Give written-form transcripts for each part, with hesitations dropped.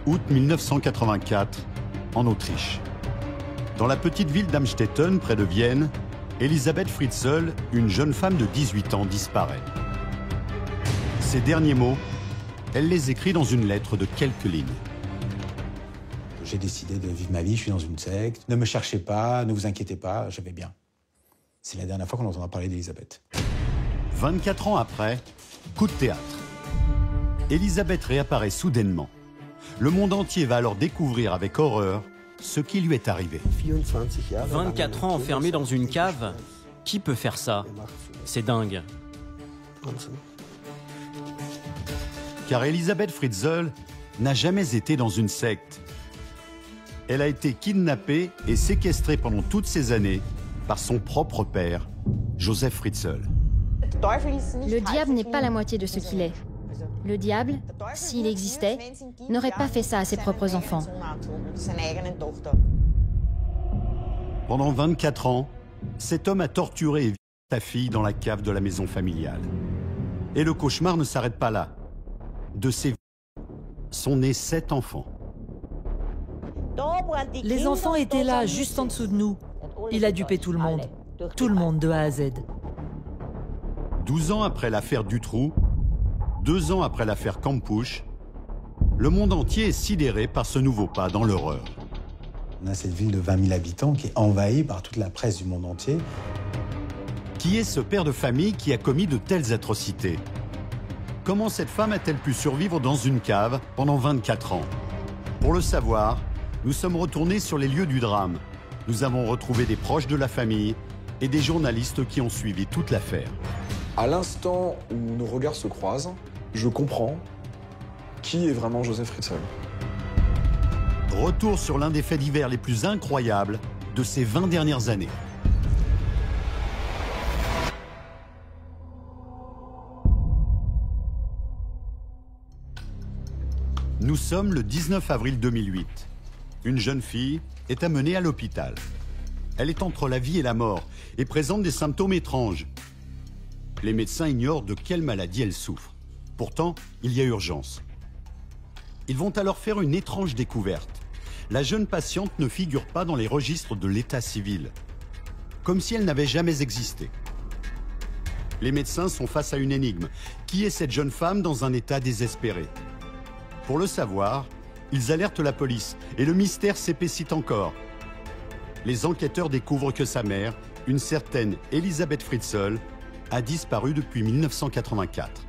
août 1984, en Autriche. Dans la petite ville d'Amstetten, près de Vienne, Elisabeth Fritzl, une jeune femme de 18 ans, disparaît. Ses derniers mots, elle les écrit dans une lettre de quelques lignes. J'ai décidé de vivre ma vie, je suis dans une secte. Ne me cherchez pas, ne vous inquiétez pas, je vais bien. C'est la dernière fois qu'on entendra parler d'Elisabeth. 24 ans après, coup de théâtre. Elisabeth réapparaît soudainement. Le monde entier va alors découvrir avec horreur ce qui lui est arrivé. 24 ans enfermé dans une cave, qui peut faire ça? C'est dingue. Car Elisabeth Fritzl n'a jamais été dans une secte. Elle a été kidnappée et séquestrée pendant toutes ces années par son propre père, Joseph Fritzl. Le diable n'est pas la moitié de ce qu'il est. Le diable, s'il existait, n'aurait pas fait ça à ses propres enfants. Pendant 24 ans, cet homme a torturé et violé sa fille dans la cave de la maison familiale. Et le cauchemar ne s'arrête pas là. De ces sont nés 7 enfants. Les enfants étaient là, juste en dessous de nous. Il a dupé tout le monde de A à Z. 12 ans après l'affaire Dutroux, 2 ans après l'affaire Kampusch, le monde entier est sidéré par ce nouveau pas dans l'horreur. On a cette ville de 20 000 habitants qui est envahie par toute la presse du monde entier. Qui est ce père de famille qui a commis de telles atrocités? Comment cette femme a-t-elle pu survivre dans une cave pendant 24 ans? Pour le savoir, nous sommes retournés sur les lieux du drame. Nous avons retrouvé des proches de la famille et des journalistes qui ont suivi toute l'affaire. À l'instant où nos regards se croisent, je comprends qui est vraiment Joseph Fritzl. Retour sur l'un des faits divers les plus incroyables de ces 20 dernières années. Nous sommes le 19 avril 2008. Une jeune fille est amenée à l'hôpital. Elle est entre la vie et la mort et présente des symptômes étranges. Les médecins ignorent de quelle maladie elle souffre. Pourtant, il y a urgence. Ils vont alors faire une étrange découverte. La jeune patiente ne figure pas dans les registres de l'état civil, comme si elle n'avait jamais existé. Les médecins sont face à une énigme. Qui est cette jeune femme dans un état désespéré? Pour le savoir, ils alertent la police et le mystère s'épaissit encore. Les enquêteurs découvrent que sa mère, une certaine Elisabeth Fritzl, a disparu depuis 1984.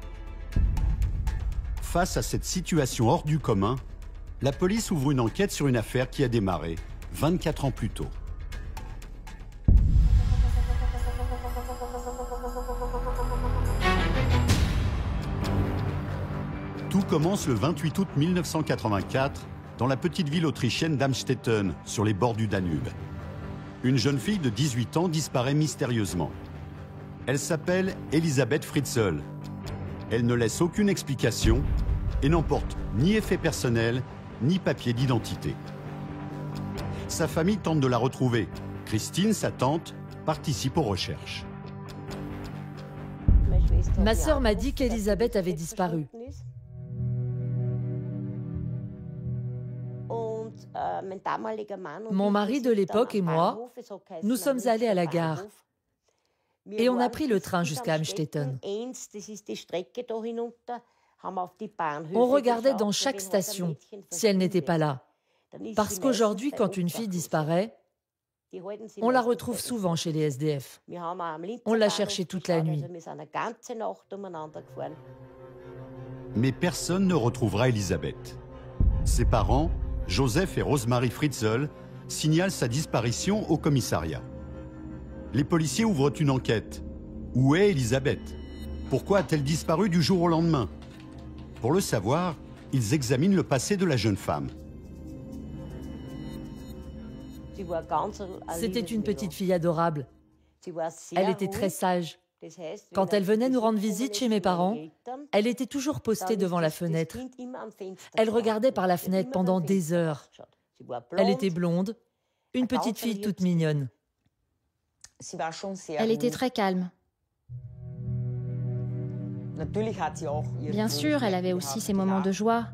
Face à cette situation hors du commun, la police ouvre une enquête sur une affaire qui a démarré 24 ans plus tôt. Tout commence le 28 août 1984 dans la petite ville autrichienne d'Amstetten, sur les bords du Danube. Une jeune fille de 18 ans disparaît mystérieusement. Elle s'appelle Elisabeth Fritzl. Elle ne laisse aucune explication et n'emporte ni effet personnel, ni papier d'identité. Sa famille tente de la retrouver. Christine, sa tante, participe aux recherches. Ma sœur m'a dit qu'Elisabeth avait disparu. Mon mari de l'époque et moi, nous sommes allés à la gare et on a pris le train jusqu'à Amstetten. On regardait dans chaque station si elle n'était pas là. Parce qu'aujourd'hui, quand une fille disparaît, on la retrouve souvent chez les SDF. On l'a cherchée toute la nuit. Mais personne ne retrouvera Elisabeth. Ses parents, Joseph et Rosemarie Fritzl, signalent sa disparition au commissariat. Les policiers ouvrent une enquête. Où est Elisabeth? Pourquoi a-t-elle disparu du jour au lendemain? Pour le savoir, ils examinent le passé de la jeune femme. C'était une petite fille adorable. Elle était très sage. Quand elle venait nous rendre visite chez mes parents, elle était toujours postée devant la fenêtre. Elle regardait par la fenêtre pendant des heures. Elle était blonde, une petite fille toute mignonne. Elle était très calme. Bien sûr, elle avait aussi ses moments de joie,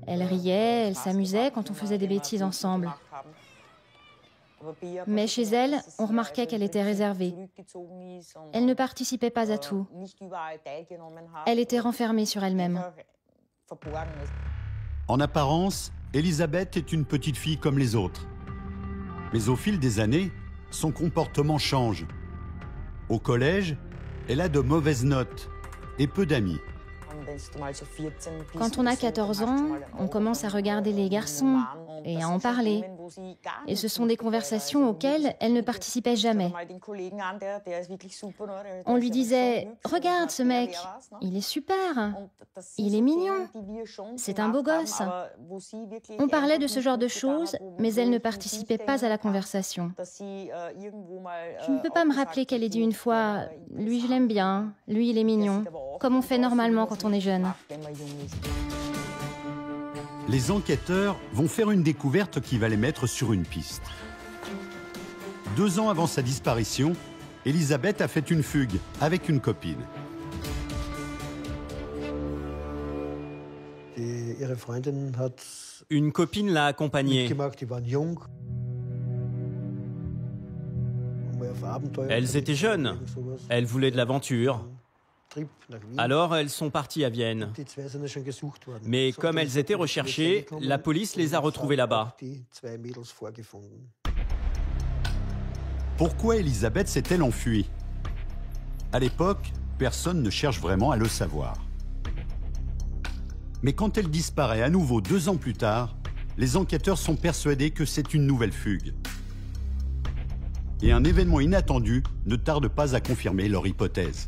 Elle riait, elle s'amusait quand on faisait des bêtises ensemble. Mais chez elle, on remarquait qu'elle était réservée. Elle ne participait pas à tout. Elle était renfermée sur elle-même. En apparence, Elisabeth est une petite fille comme les autres. Mais au fil des années, son comportement change. Au collège, elle a de mauvaises notes et peu d'amis. Quand on a 14 ans, on commence à regarder les garçons et à en parler. Et ce sont des conversations auxquelles elle ne participait jamais. On lui disait « Regarde ce mec, il est super, il est mignon, c'est un beau gosse ». On parlait de ce genre de choses, mais elle ne participait pas à la conversation. Je ne peux pas me rappeler qu'elle ait dit une fois « Lui, je l'aime bien, lui, il est mignon », comme on fait normalement quand on est jeune. Les enquêteurs vont faire une découverte qui va les mettre sur une piste. 2 ans avant sa disparition, Elisabeth a fait une fugue avec une copine. Une copine l'a accompagnée. Elles étaient jeunes. Elles voulaient de l'aventure. Alors elles sont parties à Vienne. Mais comme elles étaient recherchées, la police les a retrouvées là-bas. Pourquoi Elisabeth s'est-elle enfuie? À l'époque, personne ne cherche vraiment à le savoir. Mais quand elle disparaît à nouveau 2 ans plus tard, les enquêteurs sont persuadés que c'est une nouvelle fugue. Et un événement inattendu ne tarde pas à confirmer leur hypothèse.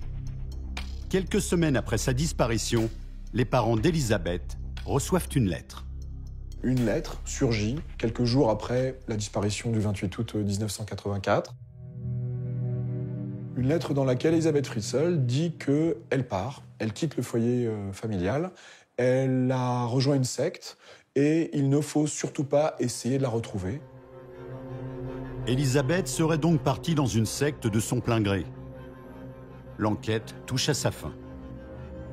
Quelques semaines après sa disparition, les parents d'Elisabeth reçoivent une lettre. Une lettre surgit quelques jours après la disparition du 28 août 1984. Une lettre dans laquelle Elisabeth Fritzl dit qu'elle part, elle quitte le foyer familial, elle a rejoint une secte et il ne faut surtout pas essayer de la retrouver. Elisabeth serait donc partie dans une secte de son plein gré. L'enquête touche à sa fin.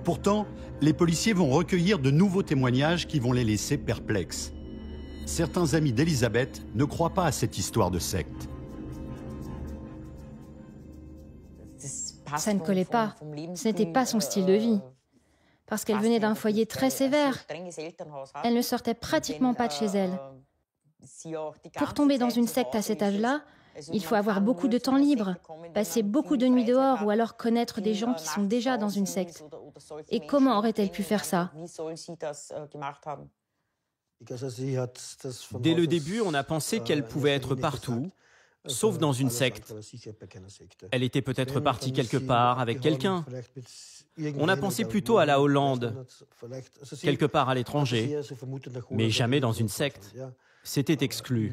Pourtant, les policiers vont recueillir de nouveaux témoignages qui vont les laisser perplexes. Certains amis d'Elisabeth ne croient pas à cette histoire de secte. Ça ne collait pas. Ce n'était pas son style de vie. Parce qu'elle venait d'un foyer très sévère. Elle ne sortait pratiquement pas de chez elle. Pour tomber dans une secte à cet âge-là, il faut avoir beaucoup de temps libre, passer beaucoup de nuits dehors ou alors connaître des gens qui sont déjà dans une secte. Et comment aurait-elle pu faire ça? Dès le début, on a pensé qu'elle pouvait être partout, sauf dans une secte. Elle était peut-être partie quelque part avec quelqu'un. On a pensé plutôt à la Hollande, quelque part à l'étranger, mais jamais dans une secte. C'était exclu.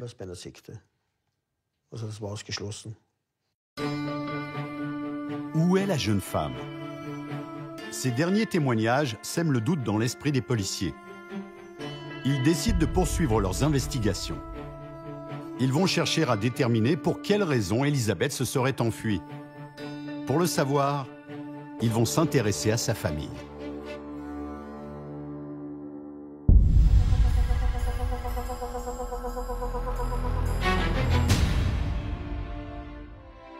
Où est la jeune femme? Ces derniers témoignages sèment le doute dans l'esprit des policiers. Ils décident de poursuivre leurs investigations. Ils vont chercher à déterminer pour quelles raisons Elisabeth se serait enfuie. Pour le savoir, ils vont s'intéresser à sa famille.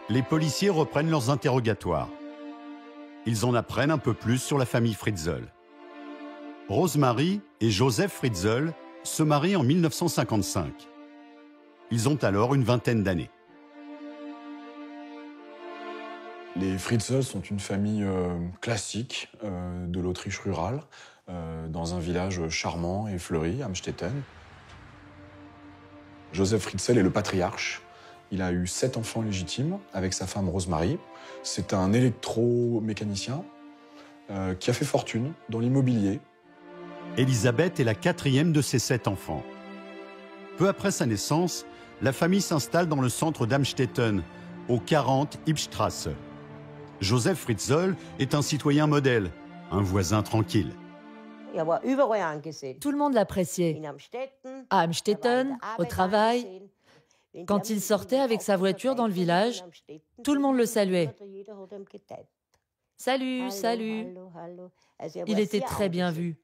Les policiers reprennent leurs interrogatoires. Ils en apprennent un peu plus sur la famille Fritzl. Rosemarie et Joseph Fritzl se marient en 1955. Ils ont alors une vingtaine d'années. Les Fritzl sont une famille classique de l'Autriche rurale, dans un village charmant et fleuri, Amstetten. Joseph Fritzl est le patriarche. Il a eu 7 enfants légitimes avec sa femme Rosemarie. C'est un électromécanicien qui a fait fortune dans l'immobilier. Elisabeth est la 4e de ses 7 enfants. Peu après sa naissance, la famille s'installe dans le centre d'Amstetten, au 40 Ibstrasse. Joseph Fritzl est un citoyen modèle, un voisin tranquille. Tout le monde l'appréciait. À Amstetten, au travail. Quand il sortait avec sa voiture dans le village, tout le monde le saluait. Salut, salut. Il était très bien vu.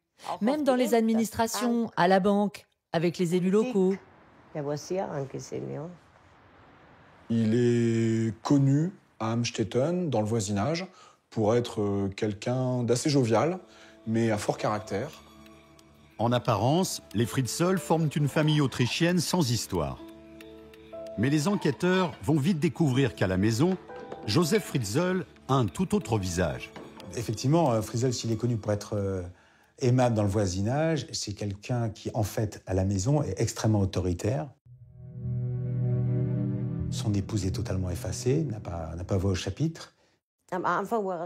Même dans les administrations, à la banque, avec les élus locaux. Il est connu à Amstetten, dans le voisinage, pour être quelqu'un d'assez jovial, mais à fort caractère. En apparence, les Fritzl forment une famille autrichienne sans histoire. Mais les enquêteurs vont vite découvrir qu'à la maison, Joseph Fritzl a un tout autre visage. Effectivement, Fritzl, s'il est connu pour être aimable dans le voisinage, c'est quelqu'un qui, en fait, à la maison, est extrêmement autoritaire. Son épouse est totalement effacée, n'a pas voix au chapitre.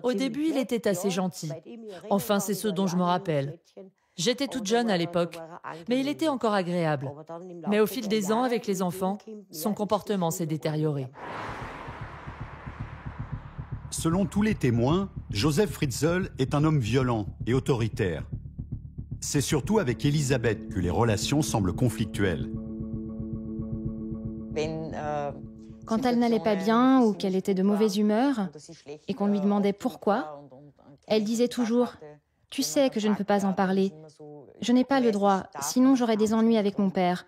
Au début, il était assez gentil. Enfin, c'est ce dont je me rappelle. J'étais toute jeune à l'époque, mais il était encore agréable. Mais au fil des ans, avec les enfants, son comportement s'est détérioré. Selon tous les témoins, Joseph Fritzl est un homme violent et autoritaire. C'est surtout avec Elisabeth que les relations semblent conflictuelles. Quand elle n'allait pas bien ou qu'elle était de mauvaise humeur et qu'on lui demandait pourquoi, elle disait toujours « Tu sais que je ne peux pas en parler. Je n'ai pas le droit, sinon j'aurais des ennuis avec mon père. »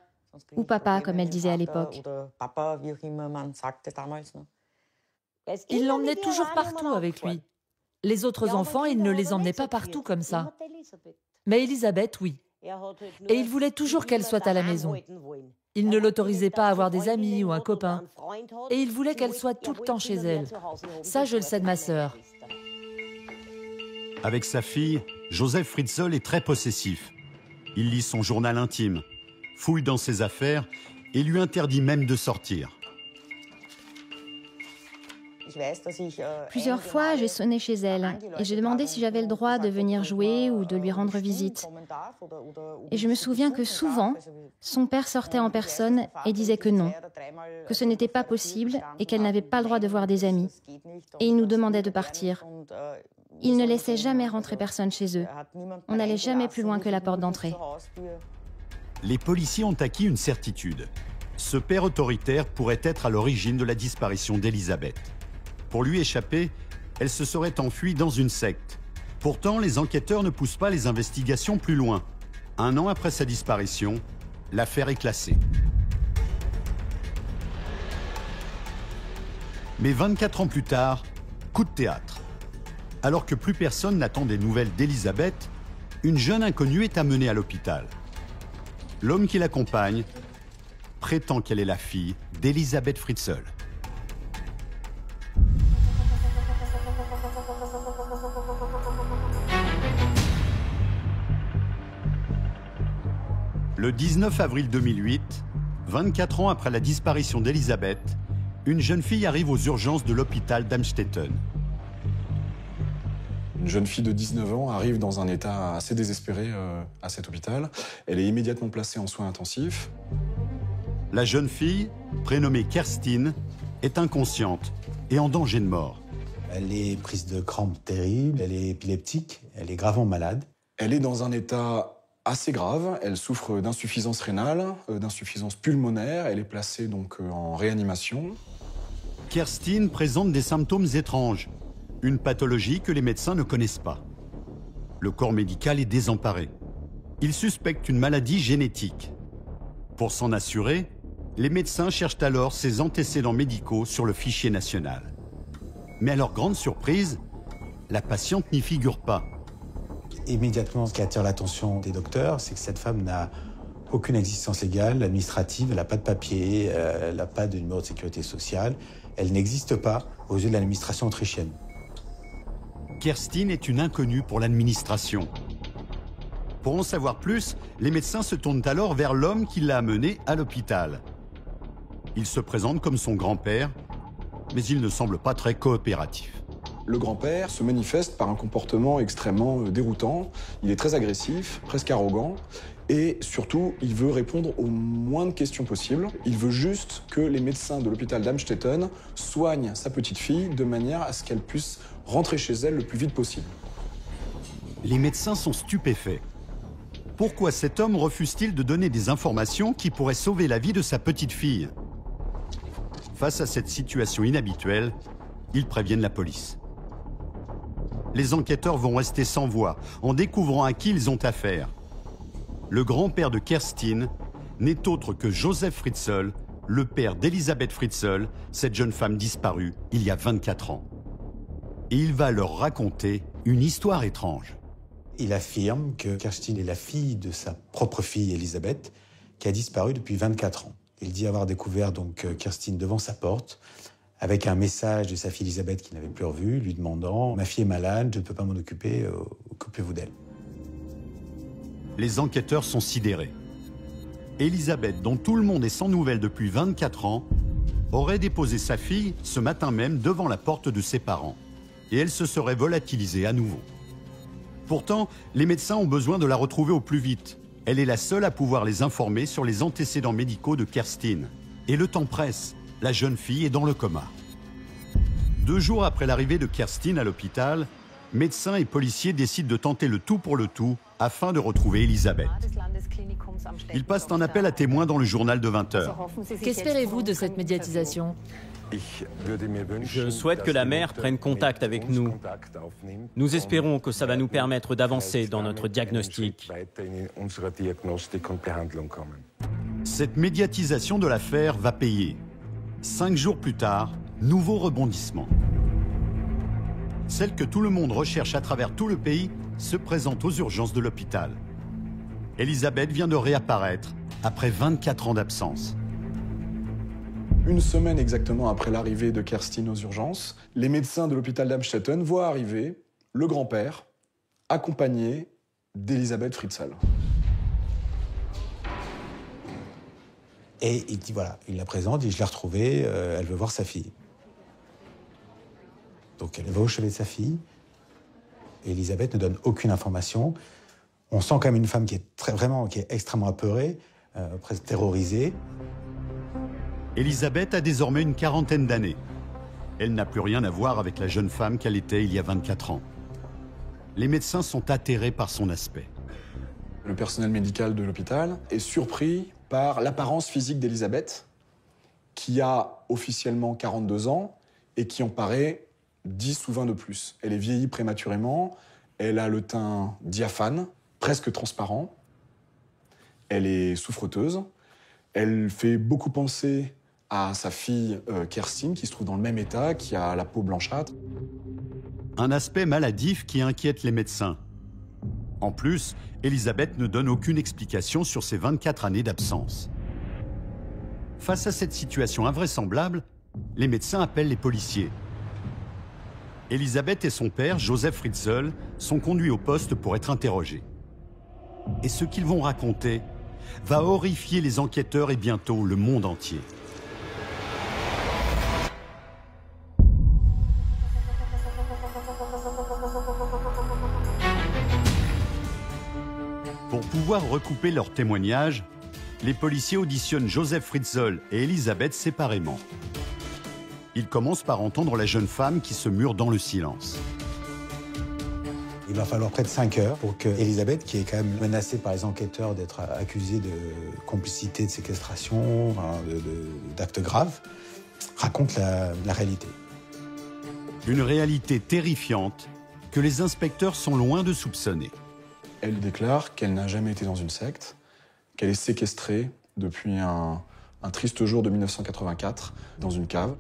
Ou papa, comme elle disait à l'époque. Il l'emmenait toujours partout avec lui. Les autres enfants, il ne les emmenait pas partout comme ça. Mais Elisabeth, oui. Et il voulait toujours qu'elle soit à la maison. Il ne l'autorisait pas à avoir des amis ou un copain. Et il voulait qu'elle soit tout le temps chez elle. Ça, je le sais de ma sœur. Avec sa fille, Joseph Fritzl est très possessif. Il lit son journal intime, fouille dans ses affaires et lui interdit même de sortir. Plusieurs fois, j'ai sonné chez elle et j'ai demandé si j'avais le droit de venir jouer ou de lui rendre visite. Et je me souviens que souvent, son père sortait en personne et disait que non, que ce n'était pas possible et qu'elle n'avait pas le droit de voir des amis. Et il nous demandait de partir. Il ne laissait jamais rentrer personne chez eux. On n'allait jamais plus loin que la porte d'entrée. Les policiers ont acquis une certitude. Ce père autoritaire pourrait être à l'origine de la disparition d'Elisabeth. Pour lui échapper, elle se serait enfuie dans une secte. Pourtant, les enquêteurs ne poussent pas les investigations plus loin. 1 an après sa disparition, l'affaire est classée. Mais 24 ans plus tard, coup de théâtre. Alors que plus personne n'attend des nouvelles d'Elisabeth, une jeune inconnue est amenée à l'hôpital. L'homme qui l'accompagne prétend qu'elle est la fille d'Elisabeth Fritzl. Le 19 avril 2008, 24 ans après la disparition d'Elisabeth, une jeune fille arrive aux urgences de l'hôpital d'Amstetten. Une jeune fille de 19 ans arrive dans un état assez désespéré à cet hôpital. Elle est immédiatement placée en soins intensifs. La jeune fille, prénommée Kerstin, est inconsciente et en danger de mort. Elle est prise de crampes terribles, elle est épileptique, elle est gravement malade. Elle est dans un état assez grave. Elle souffre d'insuffisance rénale, d'insuffisance pulmonaire. Elle est placée donc en réanimation. Kerstin présente des symptômes étranges, une pathologie que les médecins ne connaissent pas. Le corps médical est désemparé. Il suspecte une maladie génétique. Pour s'en assurer, les médecins cherchent alors ses antécédents médicaux sur le fichier national. Mais à leur grande surprise, la patiente n'y figure pas. Immédiatement, ce qui attire l'attention des docteurs, c'est que cette femme n'a aucune existence légale, administrative, elle n'a pas de papier, elle n'a pas de numéro de sécurité sociale. Elle n'existe pas aux yeux de l'administration autrichienne. Kerstin est une inconnue pour l'administration. Pour en savoir plus, les médecins se tournent alors vers l'homme qui l'a amenée à l'hôpital. Il se présente comme son grand-père, mais il ne semble pas très coopératif. Le grand-père se manifeste par un comportement extrêmement déroutant. Il est très agressif, presque arrogant. Et surtout, il veut répondre aux moins de questions possibles. Il veut juste que les médecins de l'hôpital d'Amstetten soignent sa petite fille de manière à ce qu'elle puisse rentrer chez elle le plus vite possible. Les médecins sont stupéfaits. Pourquoi cet homme refuse-t-il de donner des informations qui pourraient sauver la vie de sa petite fille? Face à cette situation inhabituelle, ils préviennent la police. les enquêteurs vont rester sans voix en découvrant à qui ils ont affaire. Le grand-père de Kerstin n'est autre que Joseph Fritzl, le père d'Elisabeth Fritzl, cette jeune femme disparue il y a 24 ans. Et il va leur raconter une histoire étrange. Il affirme que Kerstin est la fille de sa propre fille Elisabeth, qui a disparu depuis 24 ans. Il dit avoir découvert donc Kerstin devant sa porte, avec un message de sa fille Elisabeth qu'il n'avait plus revue, lui demandant « Ma fille est malade, je ne peux pas m'en occuper, occupez-vous d'elle ». Les enquêteurs sont sidérés. Elisabeth, dont tout le monde est sans nouvelles depuis 24 ans, aurait déposé sa fille ce matin même devant la porte de ses parents. Et elle se serait volatilisée à nouveau. Pourtant, les médecins ont besoin de la retrouver au plus vite. Elle est la seule à pouvoir les informer sur les antécédents médicaux de Kerstin. Et le temps presse. La jeune fille est dans le coma. 2 jours après l'arrivée de Kerstin à l'hôpital, médecins et policiers décident de tenter le tout pour le tout afin de retrouver Elisabeth. Ils passent un appel à témoins dans le journal de 20 h. Qu'espérez-vous de cette médiatisation? Je souhaite que la mère prenne contact avec nous. Nous espérons que ça va nous permettre d'avancer dans notre diagnostic. Cette médiatisation de l'affaire va payer. 5 jours plus tard, nouveau rebondissement. Celle que tout le monde recherche à travers tout le pays se présente aux urgences de l'hôpital. Elisabeth vient de réapparaître après 24 ans d'absence. Une semaine exactement après l'arrivée de Kerstin aux urgences, les médecins de l'hôpital d'Amstetten voient arriver le grand-père, accompagné d'Elisabeth Fritzl. Et il dit voilà, il la présente, il dit je l'ai retrouvée, elle veut voir sa fille. Donc elle va au chevet de sa fille. Et Elisabeth ne donne aucune information. On sent quand même une femme qui est extrêmement apeurée, presque terrorisée. Elisabeth a désormais une quarantaine d'années. Elle n'a plus rien à voir avec la jeune femme qu'elle était il y a 24 ans. Les médecins sont atterrés par son aspect. Le personnel médical de l'hôpital est surpris par l'apparence physique d'Elisabeth, qui a officiellement 42 ans et qui en paraît 10 ou 20 de plus. Elle est vieillie prématurément, elle a le teint diaphane, presque transparent, elle est souffreteuse, elle fait beaucoup penser à sa fille Kerstin, qui se trouve dans le même état, qui a la peau blanchâtre. Un aspect maladif qui inquiète les médecins. En plus, Elisabeth ne donne aucune explication sur ses 24 années d'absence. Face à cette situation invraisemblable, les médecins appellent les policiers. Elisabeth et son père, Joseph Fritzl, sont conduits au poste pour être interrogés. Et ce qu'ils vont raconter va horrifier les enquêteurs et bientôt le monde entier. Pour pouvoir recouper leurs témoignages, les policiers auditionnent Joseph Fritzl et Elisabeth séparément. Ils commencent par entendre la jeune femme qui se mure dans le silence. Il va falloir près de 5 heures pour que Elisabeth, qui est quand même menacée par les enquêteurs d'être accusée de complicité de séquestration, d'actes graves, raconte la réalité. Une réalité terrifiante que les inspecteurs sont loin de soupçonner. Elle déclare qu'elle n'a jamais été dans une secte, qu'elle est séquestrée depuis un triste jour de 1984 dans une cave,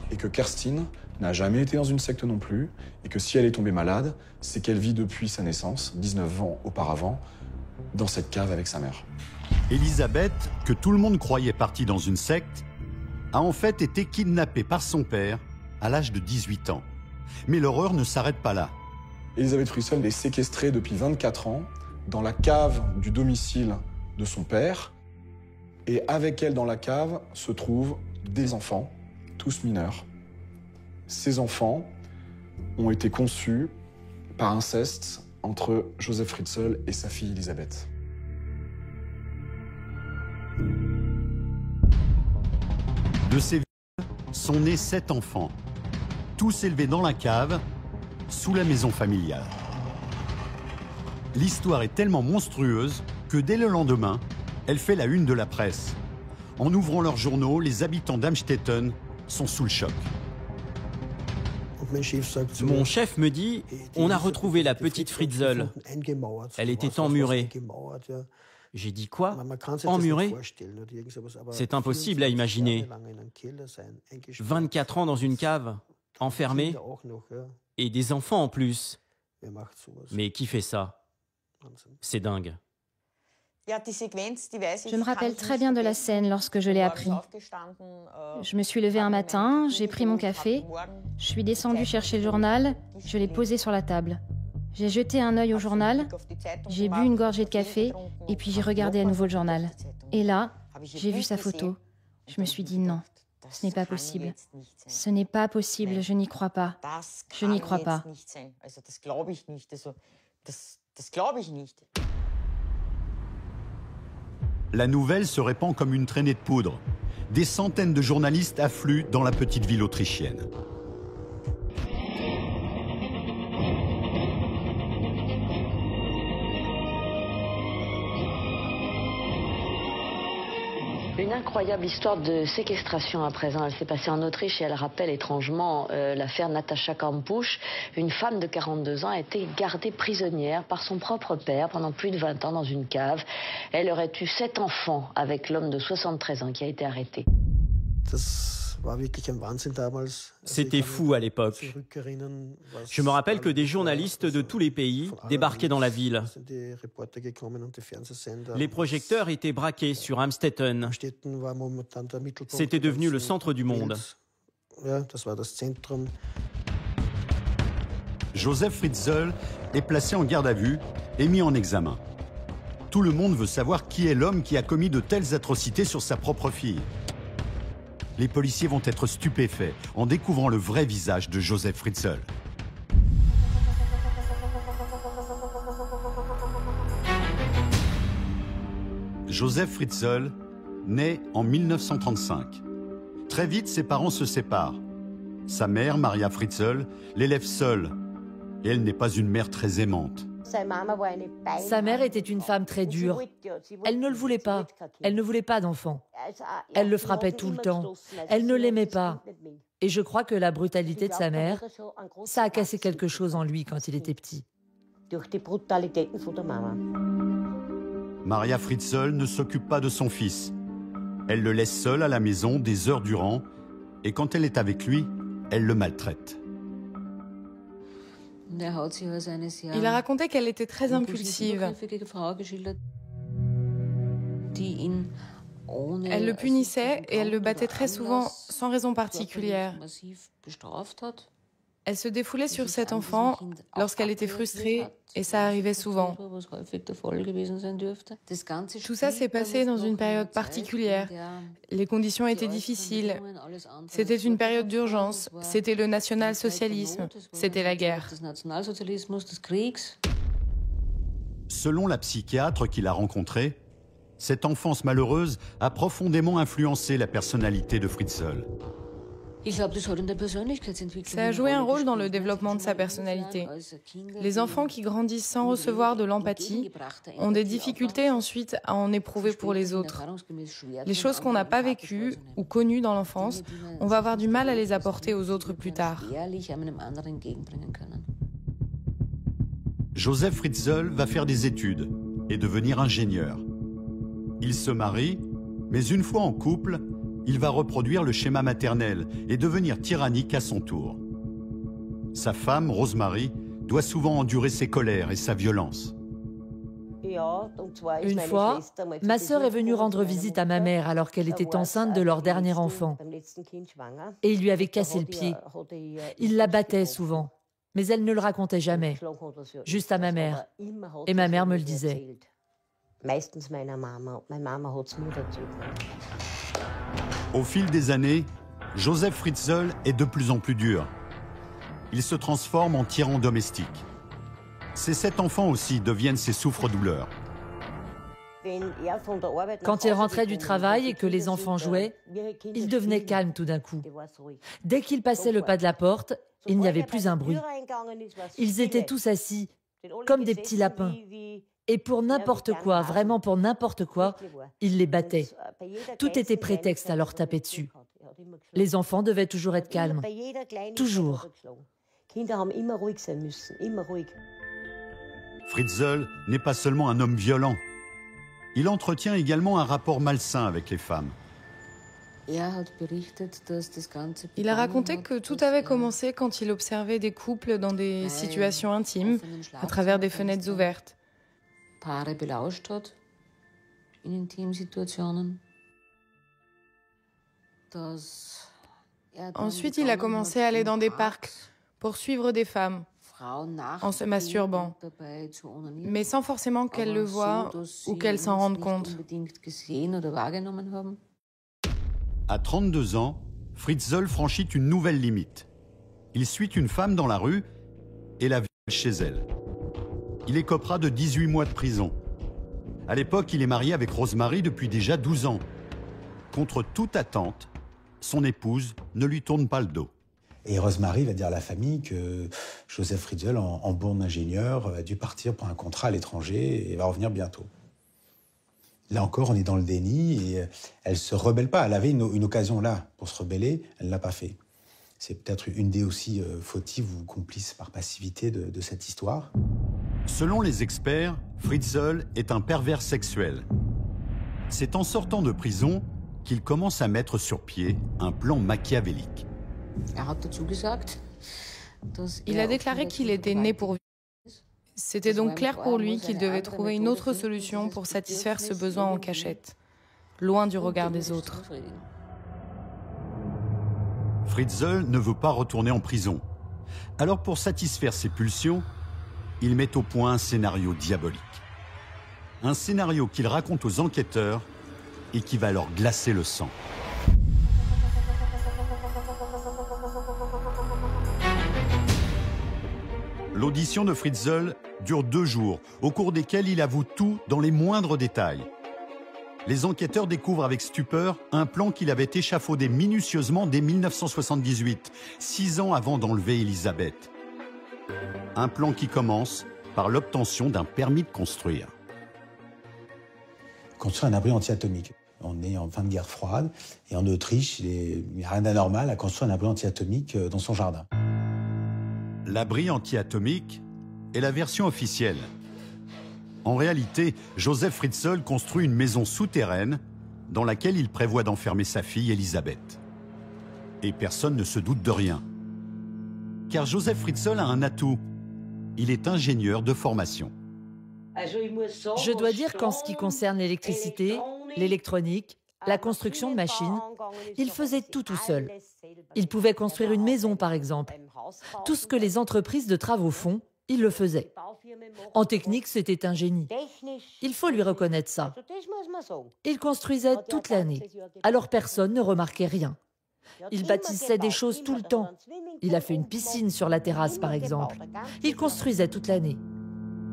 et que Kerstin n'a jamais été dans une secte non plus, et que si elle est tombée malade, c'est qu'elle vit depuis sa naissance, 19 ans auparavant, dans cette cave avec sa mère. Elisabeth, que tout le monde croyait partie dans une secte, a en fait été kidnappée par son père à l'âge de 18 ans. Mais l'horreur ne s'arrête pas là. Elisabeth Fritzl est séquestrée depuis 24 ans dans la cave du domicile de son père. Et avec elle dans la cave se trouvent des enfants, tous mineurs. Ces enfants ont été conçus par inceste entre Joseph Fritzl et sa fille Elisabeth. De ces viols sont nés 7 enfants, tous élevés dans la cave, sous la maison familiale. L'histoire est tellement monstrueuse que dès le lendemain, elle fait la une de la presse. En ouvrant leurs journaux, les habitants d'Amstetten sont sous le choc. Mon chef me dit, on a retrouvé la petite Fritzl. Elle était emmurée. J'ai dit quoi? Emmurée? C'est impossible à imaginer. 24 ans dans une cave, enfermée, et des enfants en plus. Mais qui fait ça? C'est dingue. Je me rappelle très bien de la scène lorsque je l'ai appris. Je me suis levée un matin, j'ai pris mon café, je suis descendue chercher le journal, je l'ai posé sur la table. J'ai jeté un œil au journal, j'ai bu une gorgée de café et puis j'ai regardé à nouveau le journal. Et là, j'ai vu sa photo. Je me suis dit non, ce n'est pas possible. Ce n'est pas possible, je n'y crois pas. Je n'y crois pas. La nouvelle se répand comme une traînée de poudre. Des centaines de journalistes affluent dans la petite ville autrichienne. Une incroyable histoire de séquestration à présent. Elle s'est passée en Autriche et elle rappelle étrangement l'affaire Natascha Kampusch. Une femme de 42 ans a été gardée prisonnière par son propre père pendant plus de 20 ans dans une cave. Elle aurait eu 7 enfants avec l'homme de 73 ans qui a été arrêté. C'était fou à l'époque. Je me rappelle que des journalistes de tous les pays débarquaient dans la ville. Les projecteurs étaient braqués sur Amstetten. C'était devenu le centre du monde. Josef Fritzl est placé en garde à vue et mis en examen. Tout le monde veut savoir qui est l'homme qui a commis de telles atrocités sur sa propre fille. Les policiers vont être stupéfaits en découvrant le vrai visage de Josef Fritzl. Josef Fritzl naît en 1935. Très vite, ses parents se séparent. Sa mère, Maria Fritzl, l'élève seule. Et elle n'est pas une mère très aimante. Sa mère était une femme très dure. Elle ne le voulait pas. Elle ne voulait pas d'enfant. Elle le frappait tout le temps. Elle ne l'aimait pas. Et je crois que la brutalité de sa mère, ça a cassé quelque chose en lui quand il était petit. Maria Fritzl ne s'occupe pas de son fils. Elle le laisse seul à la maison des heures durant, et quand elle est avec lui, elle le maltraite. Il a raconté qu'elle était très impulsive. Elle le punissait et elle le battait très souvent sans raison particulière. Elle se défoulait sur cet enfant lorsqu'elle était frustrée et ça arrivait souvent. Tout ça s'est passé dans une période particulière. Les conditions étaient difficiles. C'était une période d'urgence. C'était le national-socialisme. C'était la guerre. Selon la psychiatre qui l'a rencontrée, cette enfance malheureuse a profondément influencé la personnalité de Fritzl. Ça a joué un rôle dans le développement de sa personnalité. Les enfants qui grandissent sans recevoir de l'empathie ont des difficultés ensuite à en éprouver pour les autres. Les choses qu'on n'a pas vécues ou connues dans l'enfance, on va avoir du mal à les apporter aux autres plus tard. Josef Fritzl va faire des études et devenir ingénieur. Il se marie, mais une fois en couple, il va reproduire le schéma maternel et devenir tyrannique à son tour. Sa femme, Rosemary, doit souvent endurer ses colères et sa violence. Une fois, ma sœur est venue rendre visite à ma mère alors qu'elle était enceinte de leur dernier enfant. Et il lui avait cassé le pied. Il la battait souvent, mais elle ne le racontait jamais, juste à ma mère. Et ma mère me le disait. Au fil des années, Josef Fritzl est de plus en plus dur. Il se transforme en tyran domestique. Ses 7 enfants aussi deviennent ses souffres-douleurs. Quand il rentrait du travail et que les enfants jouaient, il devenait calme tout d'un coup. Dès qu'il passait le pas de la porte, il n'y avait plus un bruit. Ils étaient tous assis, comme des petits lapins. Et pour n'importe quoi, vraiment pour n'importe quoi, il les battait. Tout était prétexte à leur taper dessus. Les enfants devaient toujours être calmes. Toujours. Fritzl n'est pas seulement un homme violent. Il entretient également un rapport malsain avec les femmes. Il a raconté que tout avait commencé quand il observait des couples dans des situations intimes, à travers des fenêtres ouvertes. Ensuite, il a commencé à aller dans des parcs pour suivre des femmes en se masturbant, mais sans forcément qu'elles le voient ou qu'elles s'en rendent compte. À 32 ans, Fritzl franchit une nouvelle limite. Il suit une femme dans la rue et la viole chez elle. Il écopera de 18 mois de prison. À l'époque, il est marié avec Rosemary depuis déjà 12 ans. Contre toute attente, son épouse ne lui tourne pas le dos. Et Rosemary va dire à la famille que Joseph Fritzl, en bon ingénieur, a dû partir pour un contrat à l'étranger et va revenir bientôt. Là encore, on est dans le déni et elle se rebelle pas. Elle avait une occasion là pour se rebeller, elle ne l'a pas fait. C'est peut-être une des aussi fautives ou complices par passivité de cette histoire. Selon les experts, Fritzl est un pervers sexuel. C'est en sortant de prison qu'il commence à mettre sur pied un plan machiavélique. Il a déclaré qu'il était né pour vivre. C'était donc clair pour lui qu'il devait trouver une autre solution pour satisfaire ce besoin en cachette, loin du regard des autres. Fritzl ne veut pas retourner en prison. Alors pour satisfaire ses pulsions, il met au point un scénario diabolique. Un scénario qu'il raconte aux enquêteurs et qui va leur glacer le sang. L'audition de Fritzl dure 2 jours, au cours desquels il avoue tout dans les moindres détails. Les enquêteurs découvrent avec stupeur un plan qu'il avait échafaudé minutieusement dès 1978, 6 ans avant d'enlever Elisabeth. Un plan qui commence par l'obtention d'un permis de construire. Construire un abri anti-atomique. On est en fin de guerre froide et en Autriche, il n'y a rien d'anormal à construire un abri anti-atomique dans son jardin. L'abri anti-atomique est la version officielle. En réalité, Joseph Fritzl construit une maison souterraine dans laquelle il prévoit d'enfermer sa fille Elisabeth. Et personne ne se doute de rien. Car Joseph Fritzl a un atout. Il est ingénieur de formation. Je dois dire qu'en ce qui concerne l'électricité, l'électronique, la construction de machines, il faisait tout seul. Il pouvait construire une maison, par exemple. Tout ce que les entreprises de travaux font, il le faisait. En technique, c'était un génie. Il faut lui reconnaître ça. Il construisait toute l'année, alors personne ne remarquait rien. Il bâtissait des choses tout le temps. Il a fait une piscine sur la terrasse, par exemple. Il construisait toute l'année.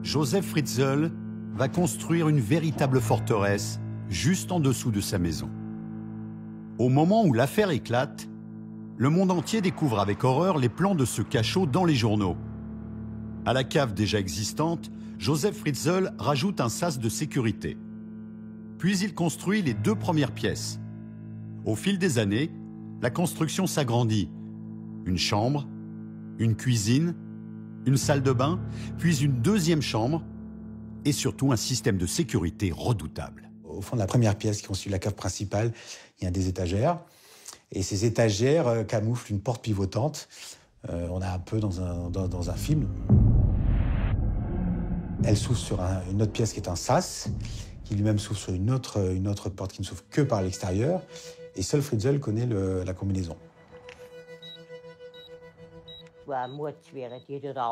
Joseph Fritzl va construire une véritable forteresse juste en dessous de sa maison. Au moment où l'affaire éclate, le monde entier découvre avec horreur les plans de ce cachot dans les journaux. À la cave déjà existante, Joseph Fritzl rajoute un sas de sécurité. Puis il construit les 2 premières pièces. Au fil des années, la construction s'agrandit. Une chambre, une cuisine, une salle de bain, puis une 2e chambre et surtout un système de sécurité redoutable. Au fond de la première pièce qui constitue la cave principale, il y a des étagères. Et ces étagères camouflent une porte pivotante. On est un peu dans un film. Elle s'ouvre sur une autre pièce qui est un sas, qui lui-même s'ouvre sur une autre porte qui ne s'ouvre que par l'extérieur. Et seul Fritzl connaît la combinaison.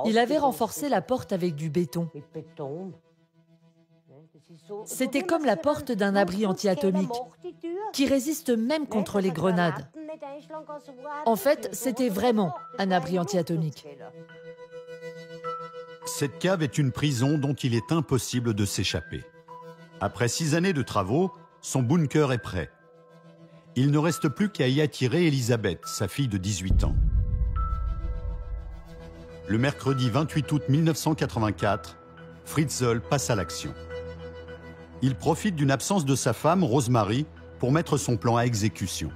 Il avait renforcé la porte avec du béton. C'était comme la porte d'un abri anti-atomique, qui résiste même contre les grenades. En fait, c'était vraiment un abri anti-atomique. Cette cave est une prison dont il est impossible de s'échapper. Après 6 années de travaux, son bunker est prêt. Il ne reste plus qu'à y attirer Elisabeth, sa fille de 18 ans. Le mercredi 28 août 1984, Fritzl passe à l'action. Il profite d'une absence de sa femme, Rosemary, pour mettre son plan à exécution.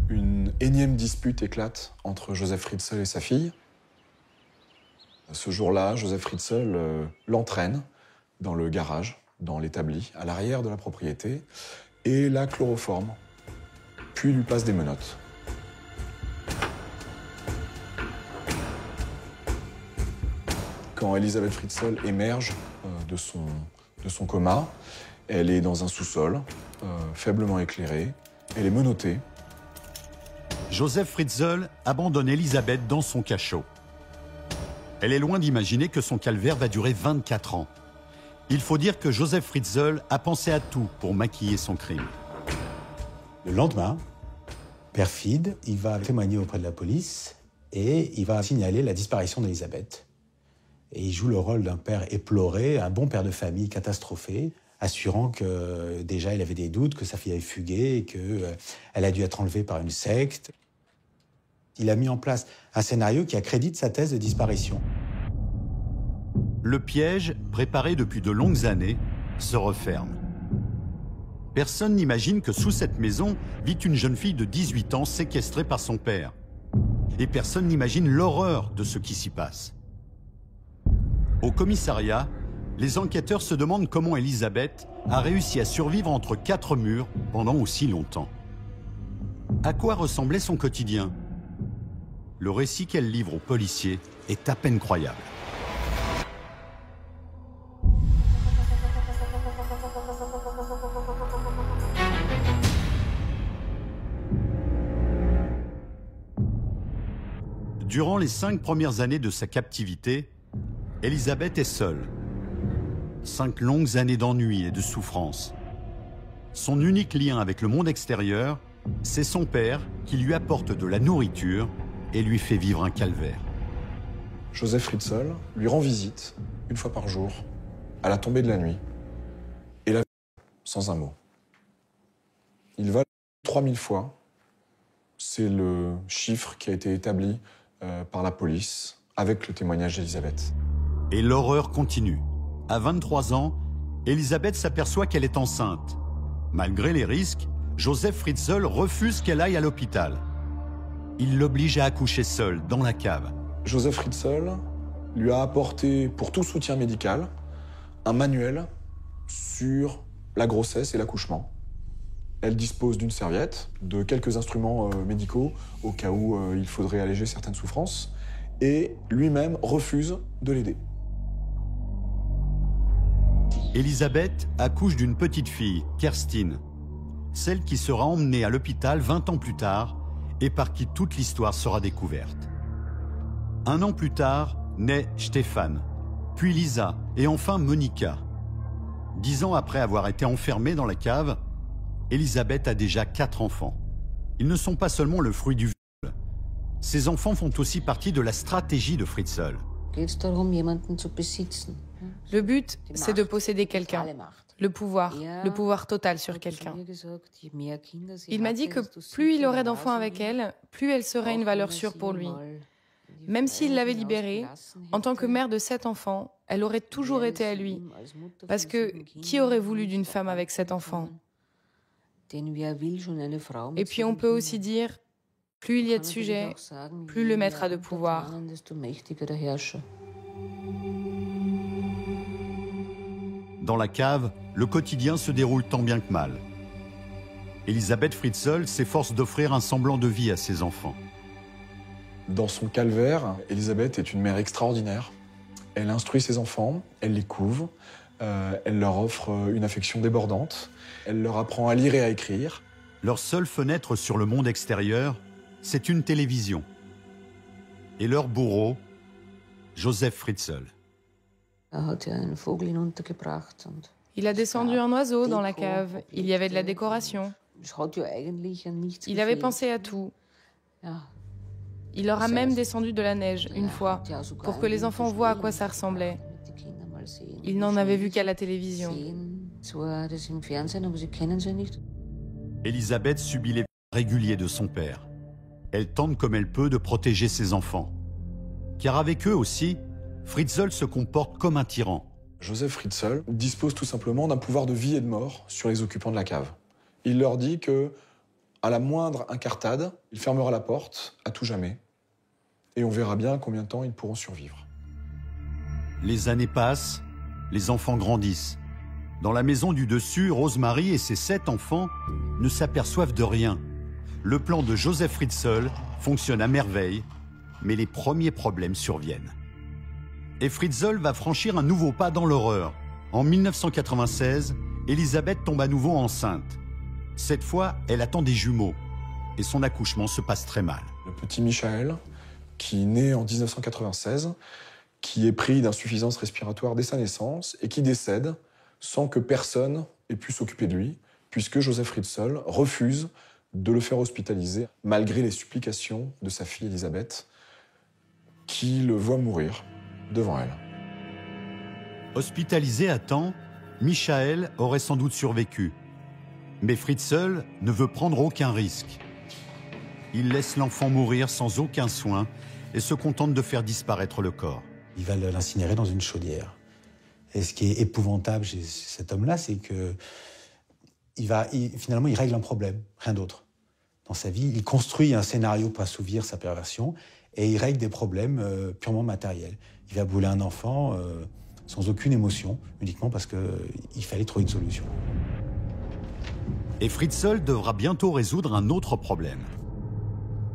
Une énième dispute éclate entre Joseph Fritzl et sa fille. Ce jour-là, Joseph Fritzl l'entraîne dans le garage, dans l'établi, à l'arrière de la propriété, et la chloroforme, puis lui place des menottes. Quand Elisabeth Fritzl émerge de son coma, elle est dans un sous-sol, faiblement éclairé, elle est menottée. Joseph Fritzl abandonne Elisabeth dans son cachot. Elle est loin d'imaginer que son calvaire va durer 24 ans. Il faut dire que Joseph Fritzl a pensé à tout pour maquiller son crime. Le lendemain, perfide, il va témoigner auprès de la police et il va signaler la disparition d'Elisabeth. Et il joue le rôle d'un père éploré, un bon père de famille catastrophé, assurant que déjà il avait des doutes, que sa fille avait fugué et qu'elle a dû être enlevée par une secte. Il a mis en place un scénario qui accrédite sa thèse de disparition. Le piège, préparé depuis de longues années, se referme. Personne n'imagine que sous cette maison vit une jeune fille de 18 ans séquestrée par son père. Et personne n'imagine l'horreur de ce qui s'y passe. Au commissariat, les enquêteurs se demandent comment Elisabeth a réussi à survivre entre 4 murs pendant aussi longtemps. À quoi ressemblait son quotidien? Le récit qu'elle livre aux policiers est à peine croyable. Durant les 5 premières années de sa captivité, Elisabeth est seule. 5 longues années d'ennui et de souffrance. Son unique lien avec le monde extérieur, c'est son père qui lui apporte de la nourriture et lui fait vivre un calvaire. Joseph Fritzl lui rend visite, une fois par jour, à la tombée de la nuit, et la sans un mot. Il va 3000 fois. C'est le chiffre qui a été établi par la police avec le témoignage d'Elisabeth. Et l'horreur continue. À 23 ans, Elisabeth s'aperçoit qu'elle est enceinte. Malgré les risques, Joseph Fritzl refuse qu'elle aille à l'hôpital. Il l'oblige à accoucher seule, dans la cave. Joseph Fritzl lui a apporté, pour tout soutien médical, un manuel sur la grossesse et l'accouchement. Elle dispose d'une serviette, de quelques instruments médicaux, au cas où il faudrait alléger certaines souffrances, et lui-même refuse de l'aider. Elisabeth accouche d'une petite fille, Kerstin, celle qui sera emmenée à l'hôpital 20 ans plus tard et par qui toute l'histoire sera découverte. 1 an plus tard, naît Stéphane, puis Lisa et enfin Monica. 10 ans après avoir été enfermée dans la cave, Elisabeth a déjà 4 enfants. Ils ne sont pas seulement le fruit du viol. Ces enfants font aussi partie de la stratégie de Fritzl. Le but, c'est de posséder quelqu'un, le pouvoir total sur quelqu'un. Il m'a dit que plus il aurait d'enfants avec elle, plus elle serait une valeur sûre pour lui. Même s'il l'avait libérée, en tant que mère de 7 enfants, elle aurait toujours été à lui. Parce que qui aurait voulu d'une femme avec 7 enfants? Et puis on peut aussi dire, plus il y a de sujets, plus le maître a de pouvoir. Dans la cave, le quotidien se déroule tant bien que mal. Elisabeth Fritzl s'efforce d'offrir un semblant de vie à ses enfants. Dans son calvaire, Elisabeth est une mère extraordinaire. Elle instruit ses enfants, elle les couve, elle leur offre une affection débordante, elle leur apprend à lire et à écrire. Leur seule fenêtre sur le monde extérieur, c'est une télévision. Et leur bourreau, Joseph Fritzl. Il a descendu un oiseau dans la cave. Il y avait de la décoration. Il avait pensé à tout. Il leur a même descendu de la neige, une fois, pour que les enfants voient à quoi ça ressemblait. Ils n'en avaient vu qu'à la télévision. Elisabeth subit les réguliers de son père. Elle tente comme elle peut de protéger ses enfants. Car avec eux aussi, Fritzl se comporte comme un tyran. Joseph Fritzl dispose tout simplement d'un pouvoir de vie et de mort sur les occupants de la cave. Il leur dit que, À la moindre incartade, il fermera la porte à tout jamais. Et on verra bien combien de temps ils pourront survivre. Les années passent, les enfants grandissent. Dans la maison du dessus, Rosemary et ses 7 enfants ne s'aperçoivent de rien. Le plan de Joseph Fritzl fonctionne à merveille, mais les premiers problèmes surviennent. Et Fritzl va franchir un nouveau pas dans l'horreur. En 1996, Elisabeth tombe à nouveau enceinte. Cette fois, elle attend des jumeaux. Et son accouchement se passe très mal. Le petit Michael, qui naît en 1996, qui est pris d'insuffisance respiratoire dès sa naissance et qui décède sans que personne ait pu s'occuper de lui, puisque Joseph Fritzl refuse de le faire hospitaliser, malgré les supplications de sa fille Elisabeth, qui le voit mourir devant elle. Hospitalisé à temps, Michael aurait sans doute survécu. Mais Fritzl ne veut prendre aucun risque. Il laisse l'enfant mourir sans aucun soin et se contente de faire disparaître le corps. Il va l'incinérer dans une chaudière. Et ce qui est épouvantable chez cet homme-là, c'est que finalement, il règle un problème, rien d'autre. Dans sa vie, il construit un scénario pour assouvir sa perversion et il règle des problèmes purement matériels. Il va brûler un enfant sans aucune émotion, uniquement parce qu'il fallait trouver une solution. Et Fritzl devra bientôt résoudre un autre problème.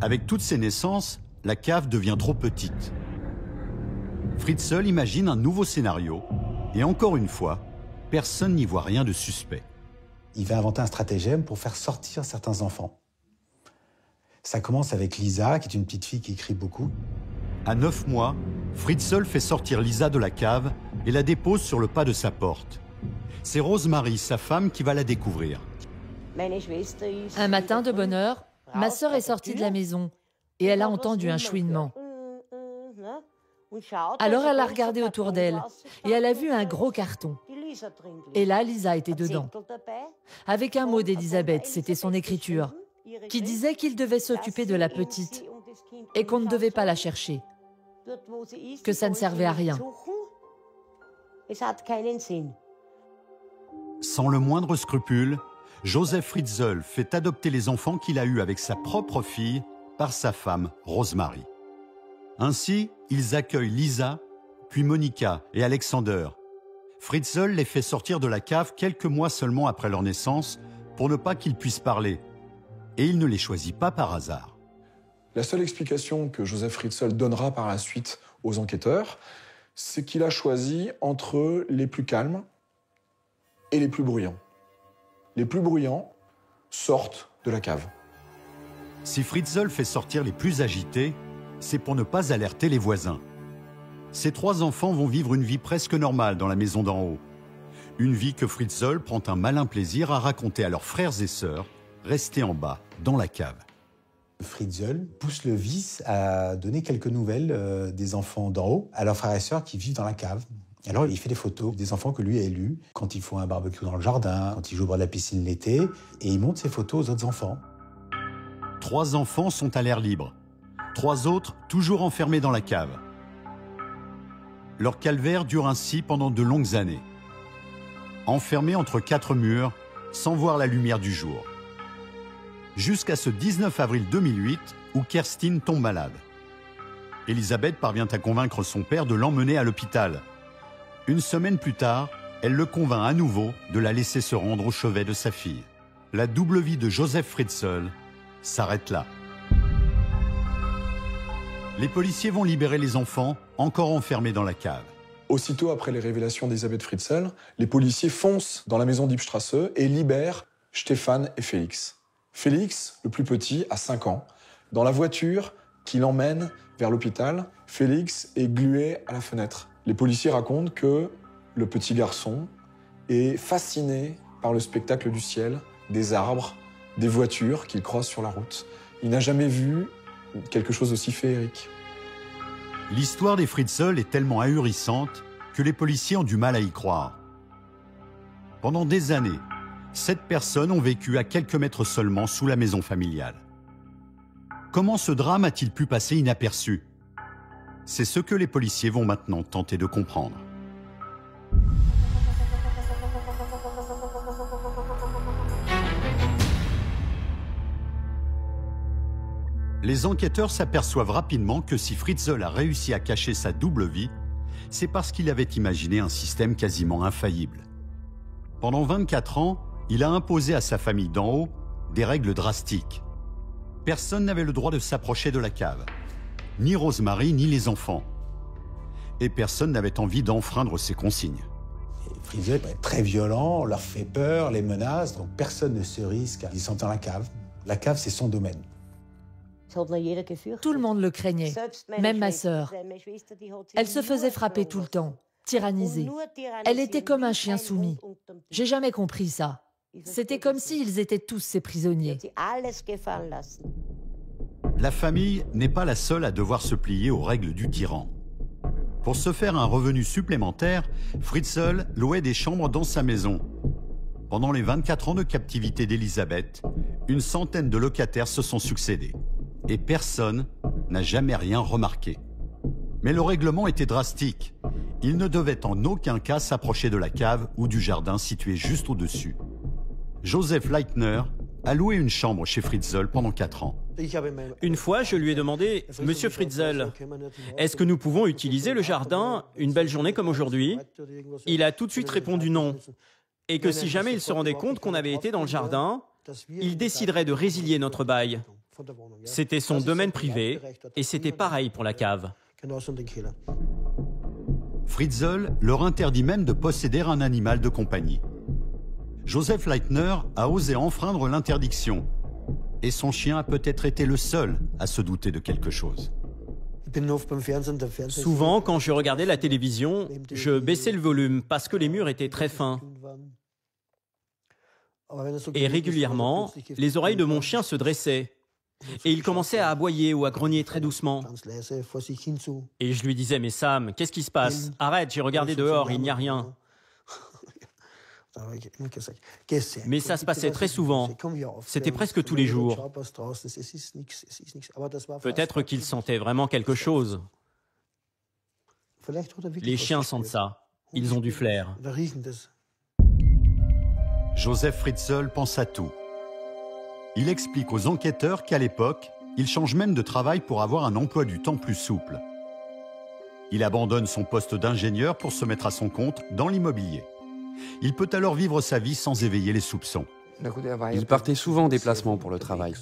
Avec toutes ces naissances, la cave devient trop petite. Fritzl imagine un nouveau scénario, et encore une fois, personne n'y voit rien de suspect. Il va inventer un stratagème pour faire sortir certains enfants. Ça commence avec Lisa, qui est une petite fille qui écrit beaucoup. À 9 mois, Fritzl fait sortir Lisa de la cave et la dépose sur le pas de sa porte. C'est Rosemary, sa femme, qui va la découvrir. Un matin de bonne heure, ma sœur est sortie de la maison et elle a entendu un chouinement. Alors elle a regardé autour d'elle et elle a vu un gros carton. Et là, Lisa était dedans. Avec un mot d'Elisabeth, c'était son écriture, qui disait qu'il devait s'occuper de la petite et qu'on ne devait pas la chercher, que ça ne servait à rien. Sans le moindre scrupule, Joseph Fritzl fait adopter les enfants qu'il a eus avec sa propre fille par sa femme Rosemary. Ainsi, ils accueillent Lisa, puis Monica et Alexander. Fritzl les fait sortir de la cave quelques mois seulement après leur naissance pour ne pas qu'ils puissent parler. Et il ne les choisit pas par hasard. La seule explication que Joseph Fritzl donnera par la suite aux enquêteurs, c'est qu'il a choisi entre les plus calmes et les plus bruyants. Les plus bruyants sortent de la cave. Si Fritzl fait sortir les plus agités, c'est pour ne pas alerter les voisins. Ces 3 enfants vont vivre une vie presque normale dans la maison d'en haut. Une vie que Fritzl prend un malin plaisir à raconter à leurs frères et sœurs, restés en bas, dans la cave. Fritzl pousse le vice à donner quelques nouvelles des enfants d'en haut à leurs frères et sœurs qui vivent dans la cave. Alors il fait des photos des enfants que lui a élus, quand ils font un barbecue dans le jardin, quand ils jouent au bord de la piscine l'été, et il montre ces photos aux autres enfants. 3 enfants sont à l'air libre. 3 autres toujours enfermés dans la cave. Leur calvaire dure ainsi pendant de longues années. Enfermés entre 4 murs, sans voir la lumière du jour. Jusqu'à ce 19 avril 2008, où Kerstin tombe malade. Elisabeth parvient à convaincre son père de l'emmener à l'hôpital. Une semaine plus tard, elle le convainc à nouveau de la laisser se rendre au chevet de sa fille. La double vie de Joseph Fritzl s'arrête là. Les policiers vont libérer les enfants, encore enfermés dans la cave. Aussitôt après les révélations d'Elisabeth Fritzl, les policiers foncent dans la maison d'Ypstrasse et libèrent Stéphane et Félix. Félix, le plus petit, a 5 ans. Dans la voiture qui l'emmène vers l'hôpital, Félix est glué à la fenêtre. Les policiers racontent que le petit garçon est fasciné par le spectacle du ciel, des arbres, des voitures qu'il croise sur la route. Il n'a jamais vu quelque chose d'aussi féerique. L'histoire des Fritzl est tellement ahurissante que les policiers ont du mal à y croire. Pendant des années, 7 personnes ont vécu à quelques mètres seulement sous la maison familiale. Comment ce drame a-t-il pu passer inaperçu? C'est ce que les policiers vont maintenant tenter de comprendre. Les enquêteurs s'aperçoivent rapidement que si Fritzl a réussi à cacher sa double vie, c'est parce qu'il avait imaginé un système quasiment infaillible. Pendant 24 ans, il a imposé à sa famille d'en haut des règles drastiques. Personne n'avait le droit de s'approcher de la cave, ni Rosemary ni les enfants. Et personne n'avait envie d'enfreindre ces consignes. Fritzl est très violent, leur fait peur, les menace, donc personne ne se risque à descendre dans la cave. La cave, c'est son domaine. Tout le monde le craignait, même ma sœur. Elle se faisait frapper tout le temps, tyrannisée. Elle était comme un chien soumis. J'ai jamais compris ça. C'était comme s'ils étaient tous ses prisonniers. La famille n'est pas la seule à devoir se plier aux règles du tyran. Pour se faire un revenu supplémentaire, Fritzl louait des chambres dans sa maison. Pendant les 24 ans de captivité d'Elisabeth, une centaine de locataires se sont succédés. Et personne n'a jamais rien remarqué. Mais le règlement était drastique. Il ne devait en aucun cas s'approcher de la cave ou du jardin situé juste au-dessus. Joseph Leitner a loué une chambre chez Fritzl pendant 4 ans. Une fois, je lui ai demandé « Monsieur Fritzl, est-ce que nous pouvons utiliser le jardin une belle journée comme aujourd'hui ?» Il a tout de suite répondu non. Et que si jamais il se rendait compte qu'on avait été dans le jardin, il déciderait de résilier notre bail. C'était son domaine privé et c'était pareil pour la cave. Fritzl leur interdit même de posséder un animal de compagnie. Joseph Leitner a osé enfreindre l'interdiction. Et son chien a peut-être été le seul à se douter de quelque chose. Souvent, quand je regardais la télévision, je baissais le volume parce que les murs étaient très fins. Et régulièrement, les oreilles de mon chien se dressaient. Et il commençait à aboyer ou à grogner très doucement. Et je lui disais « Mais Sam, qu'est-ce qui se passe? Arrête, j'ai regardé dehors, il n'y a rien. » Mais ça se passait très souvent. C'était presque tous les jours. Peut-être qu'il sentait vraiment quelque chose. Les chiens sentent ça. Ils ont du flair. Joseph Fritzl pense à tout. Il explique aux enquêteurs qu'à l'époque, il change même de travail pour avoir un emploi du temps plus souple. Il abandonne son poste d'ingénieur pour se mettre à son compte dans l'immobilier. Il peut alors vivre sa vie sans éveiller les soupçons. Il partait souvent en déplacement pour le travail.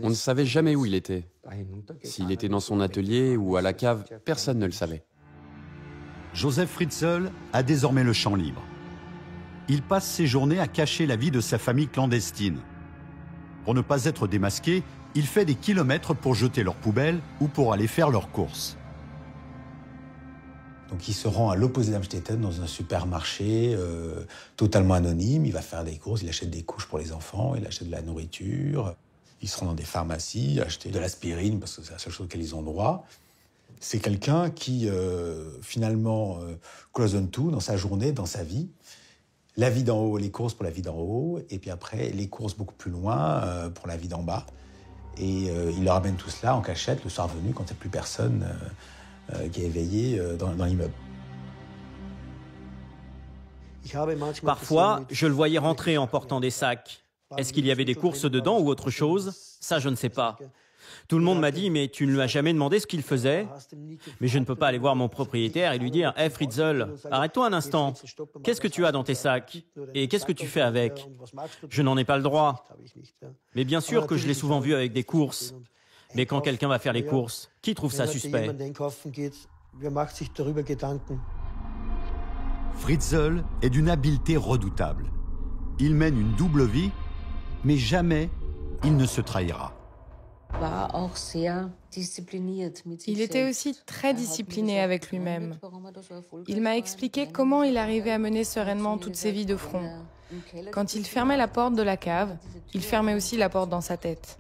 On ne savait jamais où il était. S'il était dans son atelier ou à la cave, personne ne le savait. Joseph Fritzl a désormais le champ libre. Il passe ses journées à cacher la vie de sa famille clandestine. Pour ne pas être démasqué, il fait des kilomètres pour jeter leurs poubelles ou pour aller faire leurs courses. Donc il se rend à l'opposé d'Amstetten dans un supermarché totalement anonyme. Il va faire des courses, il achète des couches pour les enfants, il achète de la nourriture. Il se rend dans des pharmacies, acheter de l'aspirine parce que c'est la seule chose auquel ils ont droit. C'est quelqu'un qui finalement cloisonne tout dans sa journée, dans sa vie. La vie d'en haut, les courses pour la vie d'en haut, et puis après les courses beaucoup plus loin pour la vie d'en bas. Et il leur amène tout cela en cachette le soir venu quand il n'y a plus personne qui est éveillé dans l'immeuble. Parfois, je le voyais rentrer en portant des sacs. Est-ce qu'il y avait des courses dedans ou autre chose? Ça, je ne sais pas. Tout le monde m'a dit « Mais tu ne lui as jamais demandé ce qu'il faisait ?» Mais je ne peux pas aller voir mon propriétaire et lui dire « Hey Fritzl, arrête-toi un instant. Qu'est-ce que tu as dans tes sacs? Et qu'est-ce que tu fais avec ?» Je n'en ai pas le droit. Mais bien sûr que je l'ai souvent vu avec des courses. Mais quand quelqu'un va faire les courses, qui trouve ça suspect? Fritzl est d'une habileté redoutable. Il mène une double vie, mais jamais il ne se trahira. Il était aussi très discipliné avec lui-même. Il m'a expliqué comment il arrivait à mener sereinement toutes ses vies de front. Quand il fermait la porte de la cave, il fermait aussi la porte dans sa tête.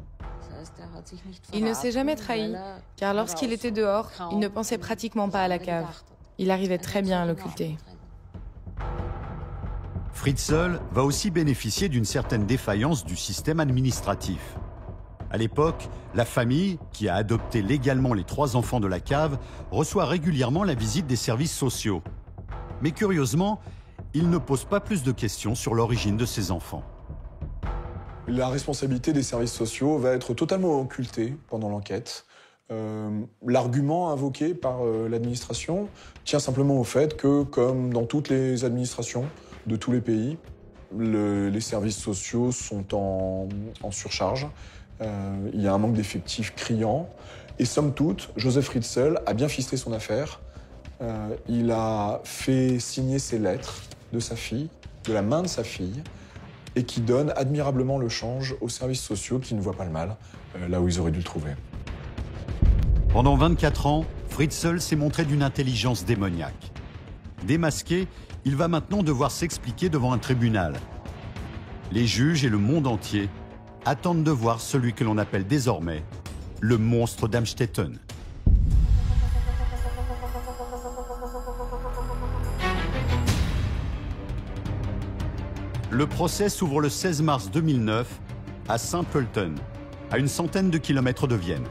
Il ne s'est jamais trahi, car lorsqu'il était dehors, il ne pensait pratiquement pas à la cave. Il arrivait très bien à l'occulter. Fritzl va aussi bénéficier d'une certaine défaillance du système administratif. À l'époque, la famille, qui a adopté légalement les 3 enfants de la cave, reçoit régulièrement la visite des services sociaux. Mais curieusement, il ne pose pas plus de questions sur l'origine de ses enfants. La responsabilité des services sociaux va être totalement occultée pendant l'enquête. L'argument invoqué par l'administration tient simplement au fait que, comme dans toutes les administrations de tous les pays, les services sociaux sont en surcharge. Il y a un manque d'effectifs criant. Et somme toute, Joseph Fritzl a bien ficelé son affaire. Il a fait signer ses lettres de sa fille, de la main de sa fille, et qui donne admirablement le change aux services sociaux qui ne voient pas le mal, là où ils auraient dû le trouver. Pendant 24 ans, Fritzl s'est montré d'une intelligence démoniaque. Démasqué, il va maintenant devoir s'expliquer devant un tribunal. Les juges et le monde entier attendent de voir celui que l'on appelle désormais le monstre d'Amstetten. Le procès s'ouvre le 16 mars 2009 à Saint-Pölten, à une centaine de kilomètres de Vienne.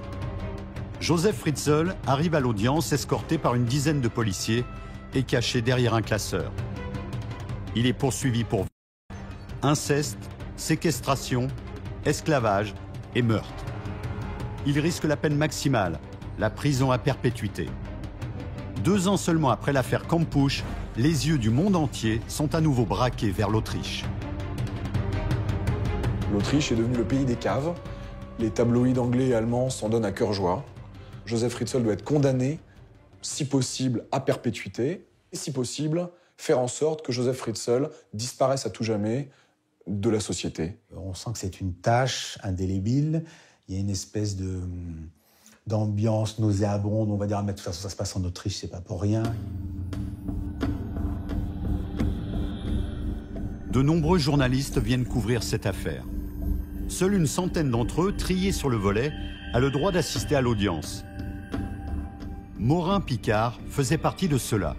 Joseph Fritzl arrive à l'audience escorté par une dizaine de policiers et caché derrière un classeur. Il est poursuivi pour inceste, séquestration, esclavage et meurtre. Il risque la peine maximale, la prison à perpétuité. 2 ans seulement après l'affaire Kampusch, les yeux du monde entier sont à nouveau braqués vers l'Autriche. L'Autriche est devenue le pays des caves. Les tabloïds anglais et allemands s'en donnent à cœur joie. Joseph Fritzl doit être condamné, si possible, à perpétuité. Et si possible, faire en sorte que Joseph Fritzl disparaisse à tout jamais de la société. On sent que c'est une tâche indélébile. Il y a une espèce d'ambiance nauséabonde. On va dire, mais de toute façon, ça se passe en Autriche, c'est pas pour rien. De nombreux journalistes viennent couvrir cette affaire. Seule une centaine d'entre eux, triés sur le volet, a le droit d'assister à l'audience. Morin Picard faisait partie de ceux-là.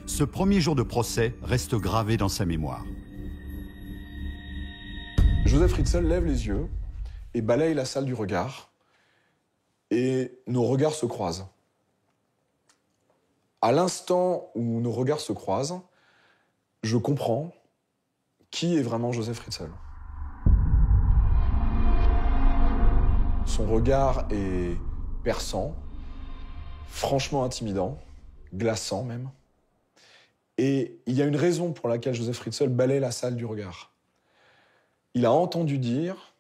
Ce premier jour de procès reste gravé dans sa mémoire. Joseph Fritzl lève les yeux et balaye la salle du regard. Et nos regards se croisent. À l'instant où nos regards se croisent, je comprends qui est vraiment Joseph Fritzl. Son regard est perçant, franchement intimidant, glaçant même. Et il y a une raison pour laquelle Joseph Fritzl balaye la salle du regard. Il a entendu dire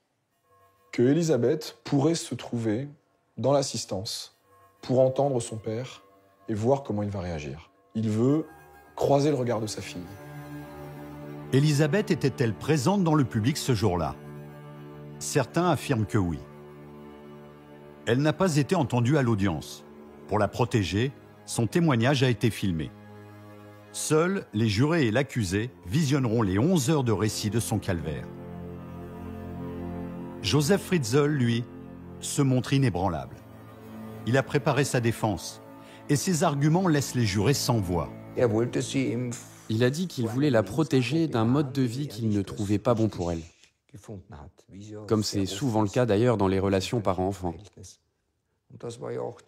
que Elisabeth pourrait se trouver dans l'assistance pour entendre son père et voir comment il va réagir. Il veut croiser le regard de sa fille. Elisabeth était-elle présente dans le public ce jour-là? Certains affirment que oui. Elle n'a pas été entendue à l'audience. Pour la protéger, son témoignage a été filmé. Seuls les jurés et l'accusé visionneront les 11 heures de récit de son calvaire. Joseph Fritzl, lui, se montre inébranlable. Il a préparé sa défense et ses arguments laissent les jurés sans voix. Il a dit qu'il voulait la protéger d'un mode de vie qu'il ne trouvait pas bon pour elle. Comme c'est souvent le cas d'ailleurs dans les relations parents-enfants.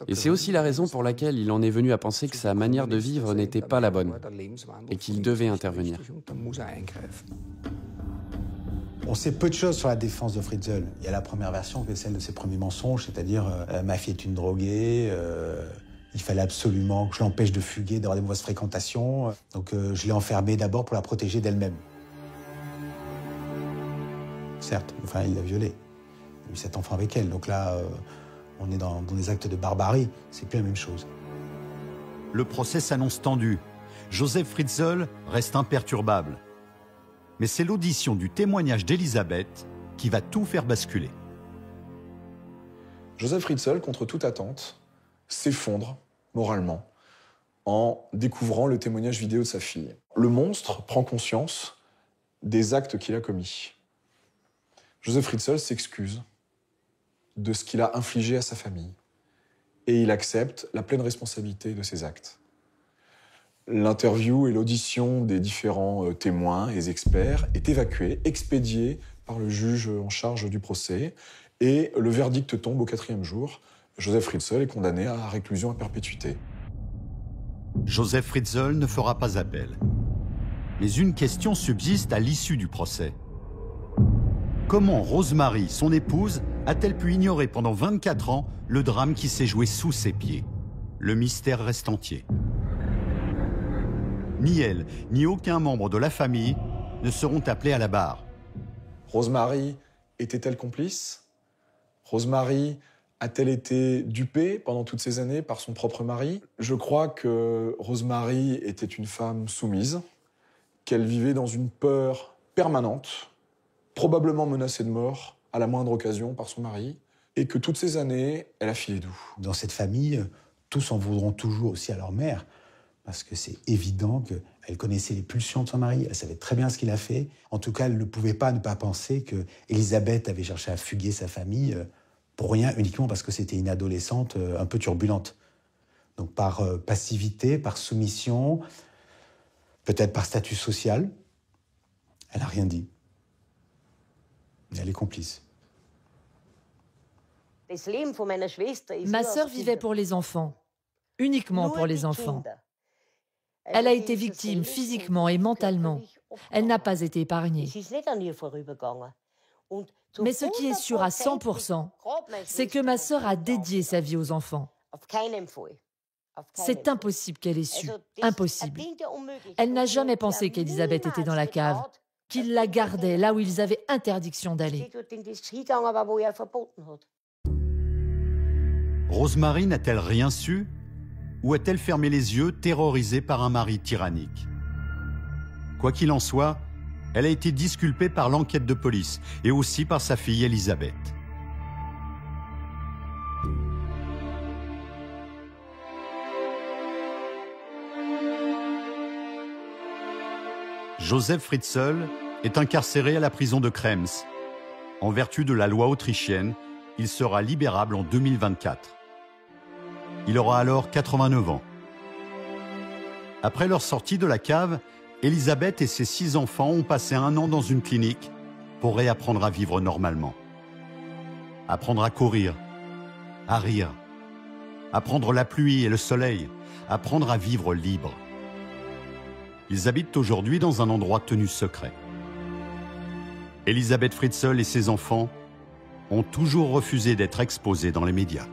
Et c'est aussi la raison pour laquelle il en est venu à penser que sa manière de vivre n'était pas la bonne et qu'il devait intervenir. On sait peu de choses sur la défense de Fritzl. Il y a la première version qui est celle de ses premiers mensonges, c'est-à-dire ma fille est une droguée, il fallait absolument que je l'empêche de fuguer, d'avoir des mauvaises fréquentations. Donc je l'ai enfermée d'abord pour la protéger d'elle-même. Certes, enfin il l'a violée. Il a eu 7 enfants avec elle, donc là on est dans des actes de barbarie, c'est plus la même chose. Le procès s'annonce tendu. Joseph Fritzl reste imperturbable. Mais c'est l'audition du témoignage d'Elisabeth qui va tout faire basculer. Joseph Fritzl, contre toute attente, s'effondre moralement en découvrant le témoignage vidéo de sa fille. Le monstre prend conscience des actes qu'il a commis. Joseph Fritzl s'excuse de ce qu'il a infligé à sa famille et il accepte la pleine responsabilité de ses actes. L'interview et l'audition des différents témoins et experts est évacuée, expédiée par le juge en charge du procès et le verdict tombe au 4e jour. Joseph Fritzl est condamné à réclusion à perpétuité. Joseph Fritzl ne fera pas appel. Mais une question subsiste à l'issue du procès. Comment Rosemary, son épouse, a-t-elle pu ignorer pendant 24 ans le drame qui s'est joué sous ses pieds? Le mystère reste entier. Ni elle, ni aucun membre de la famille ne seront appelés à la barre. Rosemary était-elle complice? Rosemary a-t-elle été dupée pendant toutes ces années par son propre mari? Je crois que Rosemary était une femme soumise, qu'elle vivait dans une peur permanente, probablement menacée de mort à la moindre occasion par son mari, et que toutes ces années, elle a filé doux. Dans cette famille, tous en voudront toujours aussi à leur mère, parce que c'est évident qu'elle connaissait les pulsions de son mari, elle savait très bien ce qu'il a fait. En tout cas, elle ne pouvait pas ne pas penser qu'Elisabeth avait cherché à fuguer sa famille pour rien, uniquement parce que c'était une adolescente un peu turbulente. Donc par passivité, par soumission, peut-être par statut social, elle n'a rien dit. Mais elle est complice. Ma sœur vivait pour les enfants, uniquement pour les enfants. Elle a été victime physiquement et mentalement. Elle n'a pas été épargnée. Mais ce qui est sûr à 100%, c'est que ma sœur a dédié sa vie aux enfants. C'est impossible qu'elle ait su. Impossible. Elle n'a jamais pensé qu'Elisabeth était dans la cave, qu'il la gardait là où ils avaient interdiction d'aller. Rosemary n'a-t-elle rien su? Ou a-t-elle fermé les yeux, terrorisée par un mari tyrannique? Quoi qu'il en soit, elle a été disculpée par l'enquête de police et aussi par sa fille Elisabeth. Joseph Fritzl est incarcéré à la prison de Krems. En vertu de la loi autrichienne, il sera libérable en 2024. Il aura alors 89 ans. Après leur sortie de la cave, Elisabeth et ses 6 enfants ont passé 1 an dans une clinique pour réapprendre à vivre normalement. Apprendre à courir, à rire, apprendre la pluie et le soleil, apprendre à vivre libre. Ils habitent aujourd'hui dans un endroit tenu secret. Elisabeth Fritzl et ses enfants ont toujours refusé d'être exposés dans les médias.